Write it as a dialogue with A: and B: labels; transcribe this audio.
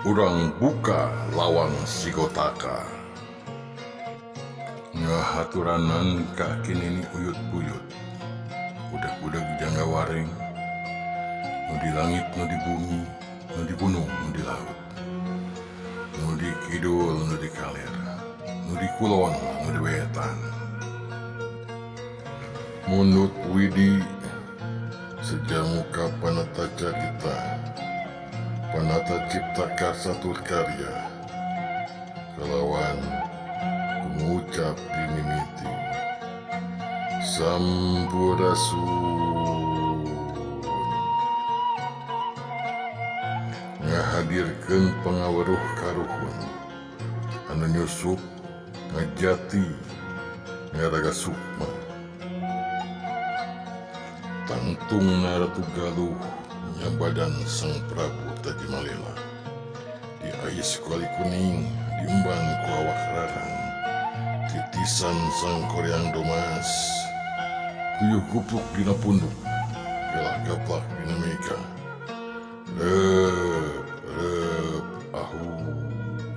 A: Urang buka lawang Sigotaka. Ngahaturanan kaki nini uyut-buyut. Udah-udah jangga waring. Nu di langit, nu di bumi, nu di gunung, nu di laut. Nu di kidul, nu di kalir. Nu di kulon, nu di wetan. Munut widi sejamuka panataca kita. Panata cipta karsa karya. Kelawan mengucap di mimiti Sampurasun ngahadirkeun pangaweruh karuhun anu nyusup ngajati ngaraga sukma tangtung naratu galuh nyabadan Sang Prabu Tajimalela di ais kuali kuning diemban ku awak rarang titisan Sang Koreang Domas kuyuh kupluk dina punduk gelah gaplak dina mega